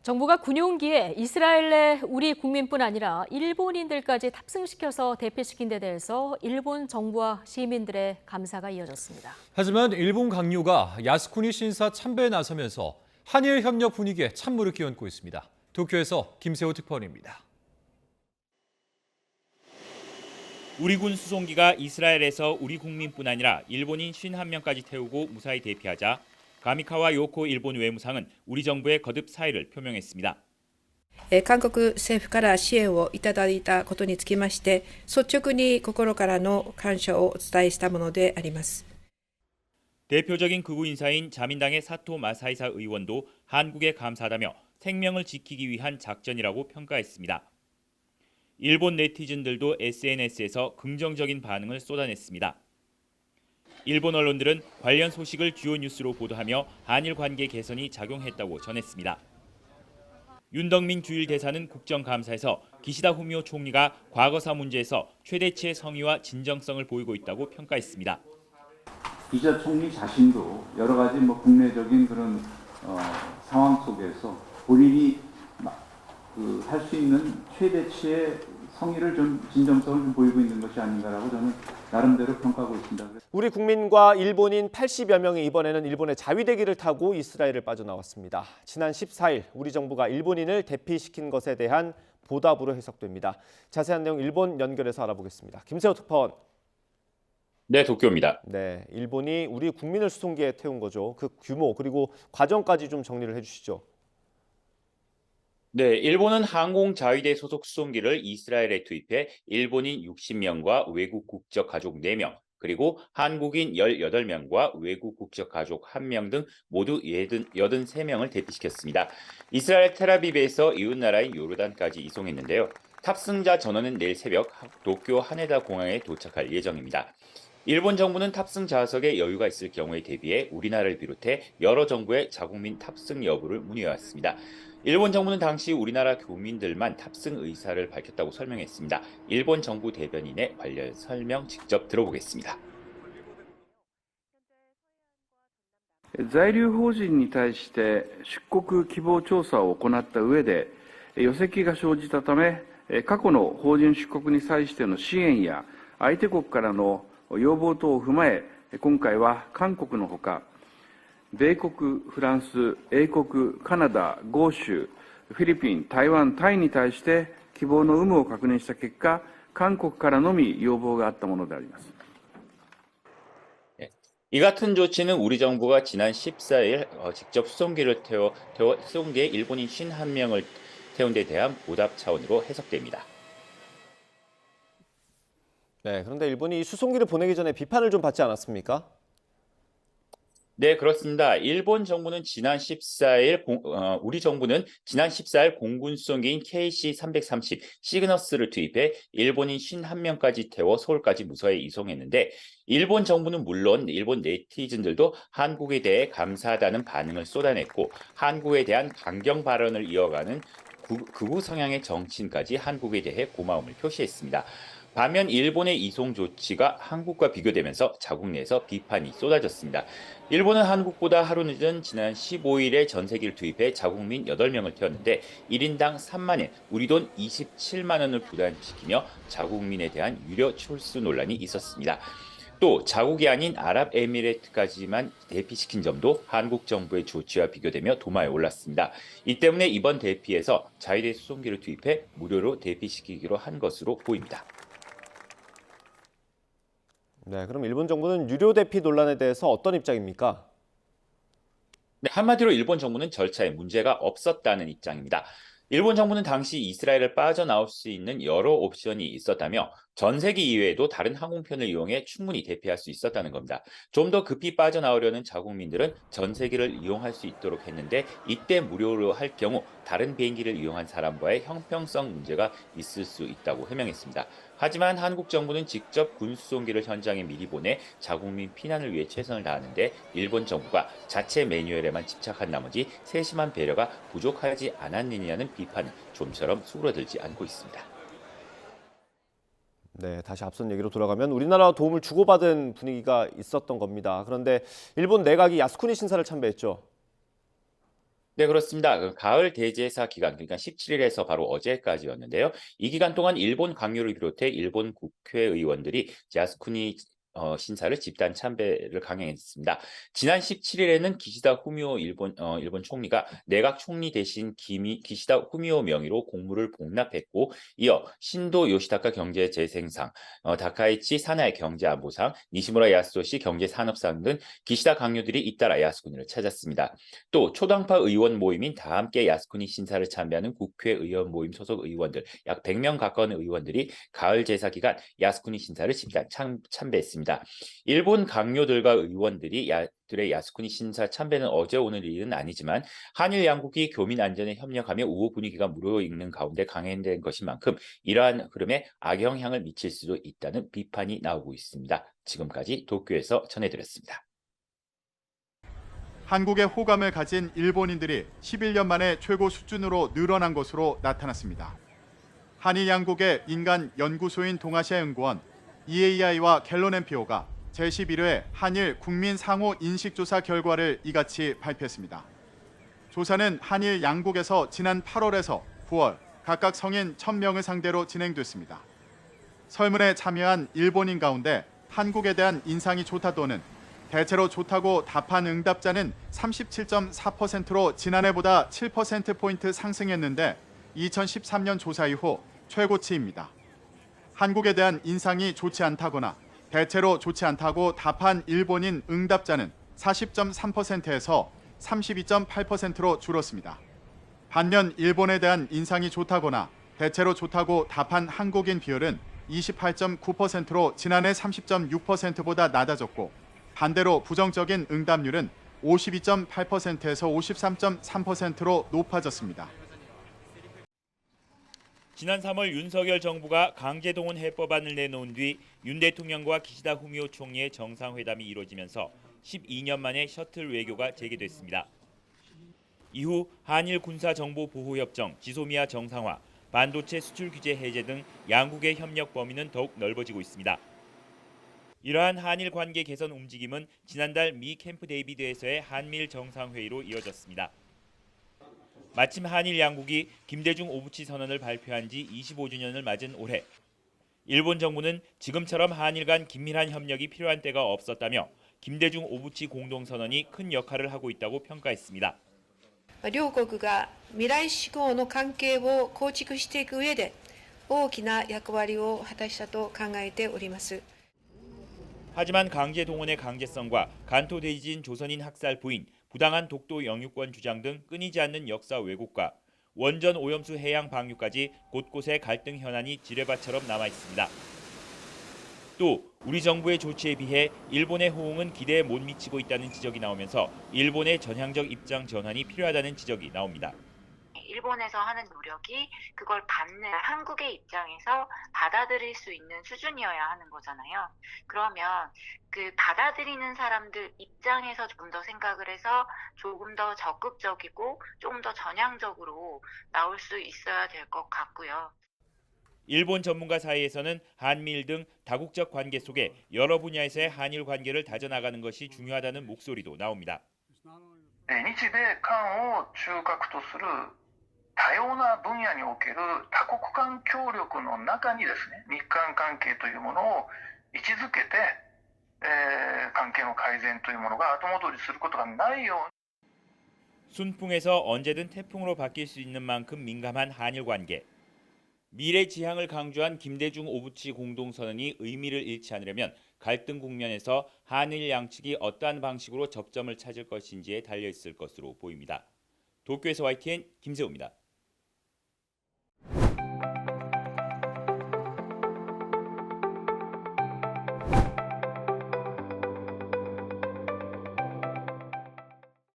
정부가 군용기에 이스라엘 내 우리 국민뿐 아니라 일본인들까지 탑승시켜서 대피시킨 데 대해서 일본 정부와 시민들의 감사가 이어졌습니다. 하지만 일본 강요가 야스쿠니 신사 참배에 나서면서 한일 협력 분위기에 찬물을 끼얹고 있습니다. 도쿄에서 김세호 특파원입니다. 우리 군 수송기가 이스라엘에서 우리 국민뿐 아니라 일본인 51명까지 태우고 무사히 대피하자 가미카와 요코 일본 외무상은 우리 정부의 거듭 사의를 표명했습니다. 韓国政府から支援をいただいたことにつきまして、率直に心からの感謝をお伝えしたものであります。 대표적인 극우 인사인 자민당의 사토 마사이사 의원도 한국에 감사하다며 생명을 지키기 위한 작전이라고 평가했습니다. 일본 네티즌들도 SNS에서 긍정적인 반응을 쏟아냈습니다. 일본 언론들은 관련 소식을 주요 뉴스로 보도하며 한일 관계 개선이 작용했다고 전했습니다. 윤덕민 주일 대사는 국정감사에서 기시다 후미오 총리가 과거사 문제에서 최대치의 성의와 진정성을 보이고 있다고 평가했습니다. 기시다 총리 자신도 여러 가지 국내적인 그런 상황 속에서 본인이 할 수 있는 최대치의 성의를 진정성을 좀 보이고 있는 것이 아닌가라고 저는 나름대로 평가하고 있습니다. 우리 국민과 일본인 80여 명이 이번에는 일본의 자위대기를 타고 이스라엘을 빠져나왔습니다. 지난 14일 우리 정부가 일본인을 대피시킨 것에 대한 보답으로 해석됩니다. 자세한 내용 일본 연결해서 알아보겠습니다. 김세호 특파원. 네, 도쿄입니다. 네, 일본이 우리 국민을 수송기에 태운 거죠. 그 규모 그리고 과정까지 좀 정리를 해주시죠. 네, 일본은 항공자위대 소속 수송기를 이스라엘에 투입해 일본인 60명과 외국 국적 가족 4명, 그리고 한국인 18명과 외국 국적 가족 1명 등 모두 83명을 대피시켰습니다. 이스라엘 텔아비브에서 이웃나라인 요르단까지 이송했는데요. 탑승자 전원은 내일 새벽 도쿄 하네다 공항에 도착할 예정입니다. 일본 정부는 탑승 좌석에 여유가 있을 경우에 대비해 우리나라를 비롯해 여러 정부의 자국민 탑승 여부를 문의해왔습니다. 일본 정부는 당시 우리나라 교민들만 탑승 의사를 밝혔다고 설명했습니다. 일본 정부 대변인의 관련 설명 직접 들어보겠습니다. 在留邦人に対して出国希望調査を行った上で、余責が生じたため、過去の邦人出国に際しての支援や相手国からの要望等を踏まえ、今回は韓国のほか、米国、フランス、英国、カナダ、豪州、フィリピン、台湾、タイに対して希望の有無を確認した結果、韓国からのみ要望があったものであります。 이 같은 조치는 우리 정부가 지난 14일 직접 수송기에 일본인 51명을 태운 데 대한 보답 차원으로 해석됩니다. 네, 그런데 일본이 이 수송기를 보내기 전에 비판을 좀 받지 않았습니까? 네, 그렇습니다. 우리 정부는 지난 14일 공군 수송기인 KC-330 시그너스를 투입해 일본인 51명까지 태워 서울까지 무사히 이송했는데 일본 정부는 물론 일본 네티즌들도 한국에 대해 감사하다는 반응을 쏟아냈고 한국에 대한 강경 발언을 이어가는 극우 성향의 정치인까지 한국에 대해 고마움을 표시했습니다. 반면 일본의 이송 조치가 한국과 비교되면서 자국 내에서 비판이 쏟아졌습니다. 일본은 한국보다 하루 늦은 지난 15일에 전세기를 투입해 자국민 8명을 태웠는데 1인당 3만 엔, 우리 돈 27만 원을 부담시키며 자국민에 대한 유료 출수 논란이 있었습니다. 또 자국이 아닌 아랍에미레이트까지만 대피시킨 점도 한국 정부의 조치와 비교되며 도마에 올랐습니다. 이 때문에 이번 대피에서 자위대 수송기를 투입해 무료로 대피시키기로 한 것으로 보입니다. 네, 그럼 일본 정부는 유료 대피 논란에 대해서 어떤 입장입니까? 네, 한마디로 일본 정부는 절차에 문제가 없었다는 입장입니다. 일본 정부는 당시 이스라엘을 빠져나올 수 있는 여러 옵션이 있었다며 전세기 이외에도 다른 항공편을 이용해 충분히 대피할 수 있었다는 겁니다. 좀 더 급히 빠져나오려는 자국민들은 전세기를 이용할 수 있도록 했는데 이때 무료로 할 경우 다른 비행기를 이용한 사람과의 형평성 문제가 있을 수 있다고 해명했습니다. 하지만 한국 정부는 직접 군수송기를 현장에 미리 보내 자국민 피난을 위해 최선을 다하는데 일본 정부가 자체 매뉴얼에만 집착한 나머지 세심한 배려가 부족하지 않았느냐는 비판은 좀처럼 수그러들지 않고 있습니다. 네, 다시 앞선 얘기로 돌아가면 우리나라와 도움을 주고받은 분위기가 있었던 겁니다. 그런데 일본 내각이 야스쿠니 신사를 참배했죠. 네, 그렇습니다. 그 가을 대제사 기간, 그러니까 17일에서 바로 어제까지였는데요. 이 기간 동안 일본 강요를 비롯해 일본 국회의원들이 야스쿠니 신사를 집단 참배를 강행했습니다. 지난 17일에는 기시다 후미오 일본 총리가 내각 총리 대신 기시다 후미오 명의로 공물을 복납했고, 이어 신도 요시타카 경제재생상, 다카이치 사나이 경제안보상, 니시무라 야스토시 경제산업상 등 기시다 강요들이 잇따라 야스쿠니를 찾았습니다. 또 초당파 의원 모임인 다함께 야스쿠니 신사를 참배하는 국회의원 모임 소속 의원들 약 100명 가까운 의원들이 가을 제사 기간 야스쿠니 신사를 집단 참배했습니다. 일본 강요들과 의원들의 야스쿠니 신사 참배는 어제 오늘 일은 아니지만 한일 양국이 교민 안전에 협력하며 우호 분위기가 무르익는 가운데 강행된 것인 만큼 이러한 흐름에 악영향을 미칠 수도 있다는 비판이 나오고 있습니다. 지금까지 도쿄에서 전해드렸습니다. 한국의 호감을 가진 일본인들이 11년 만에 최고 수준으로 늘어난 것으로 나타났습니다. 한일 양국의 인간 연구소인 동아시아연구원 EAI와 갤런앤피오가 제11회 한일 국민 상호 인식조사 결과를 이같이 발표했습니다. 조사는 한일 양국에서 지난 8월에서 9월 각각 성인 1,000명을 상대로 진행됐습니다. 설문에 참여한 일본인 가운데 한국에 대한 인상이 좋다 또는 대체로 좋다고 답한 응답자는 37.4%로 지난해보다 7%포인트 상승했는데 2013년 조사 이후 최고치입니다. 한국에 대한 인상이 좋지 않다거나 대체로 좋지 않다고 답한 일본인 응답자는 40.3%에서 32.8%로 줄었습니다. 반면 일본에 대한 인상이 좋다거나 대체로 좋다고 답한 한국인 비율은 28.9%로 지난해 30.6%보다 낮아졌고, 반대로 부정적인 응답률은 52.8%에서 53.3%로 높아졌습니다. 지난 3월 윤석열 정부가 강제동원 해법안을 내놓은 뒤 윤 대통령과 기시다 후미오 총리의 정상회담이 이루어지면서 12년 만에 셔틀 외교가 재개됐습니다. 이후 한일 군사정보보호협정, 지소미아 정상화, 반도체 수출 규제 해제 등 양국의 협력 범위는 더욱 넓어지고 있습니다. 이러한 한일 관계 개선 움직임은 지난달 미 캠프 데이비드에서의 한미일 정상회의로 이어졌습니다. 마침 한일 양국이 김대중 오부치 선언을 발표한 지 25주년을 맞은 올해, 일본 정부는 지금처럼 한일 간 긴밀한 협력이 필요한 때가 없었다며 김대중 오부치 공동선언이 큰 역할을 하고 있다고 평가했습니다. 両国が未来志向の関係を構築していく上で大きな役割を果たしたと考えております。 하지만 강제 동원의 강제성과 간토 대지진 조선인 학살 부인, 부당한 독도 영유권 주장 등 끊이지 않는 역사 왜곡과 원전 오염수 해양 방류까지 곳곳에 갈등 현안이 지뢰밭처럼 남아 있습니다. 또 우리 정부의 조치에 비해 일본의 호응은 기대에 못 미치고 있다는 지적이 나오면서 일본의 전향적 입장 전환이 필요하다는 지적이 나옵니다. 일본에서 하는 노력이 그걸 받는 한국의 입장에서 받아들일 수 있는 수준이어야 하는 거잖아요. 그러면 그 받아들이는 사람들 입장에서 좀 더 생각을 해서 조금 더 적극적이고 좀 더 전향적으로 나올 수 있어야 될 것 같고요. 일본 전문가 사이에서는 한미일 등 다국적 관계 속에 여러 분야에서의 한일 관계를 다져나가는 것이 중요하다는 목소리도 나옵니다. 日米韓を中核とする多様な分野における多国間協力の中にですね、日韓関係というものを位置づけて、関係の改善というものが後戻りすることがないように 순풍에서 언제든 태풍으로 바뀔 수 있는 만큼 민감한 한일 관계. 미래 지향을 강조한 김대중 오부치 공동선언이 의미를 잃지 않으려면 갈등 국면에서 한일 양측이 어떠한 방식으로 접점을 찾을 것인지에 달려 있을 것으로 보입니다. 도쿄에서 YTN 김세호입니다.